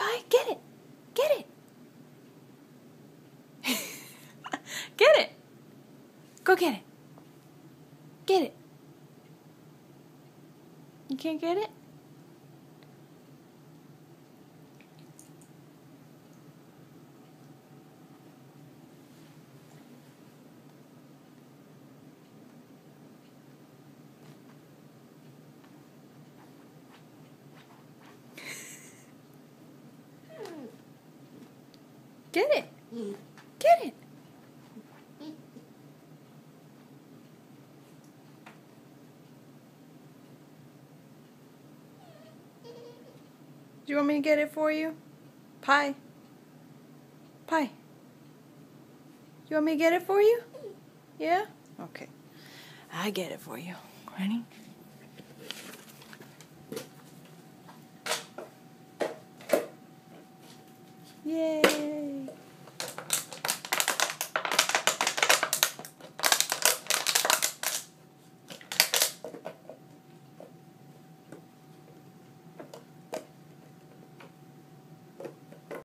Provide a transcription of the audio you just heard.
Pie, get it. Get it. Get it. Go get it. Get it. You can't get it? Get it. Get it. Do you want me to get it for you? Pie. Pie. You want me to get it for you? Yeah? Okay. I get it for you. Ready?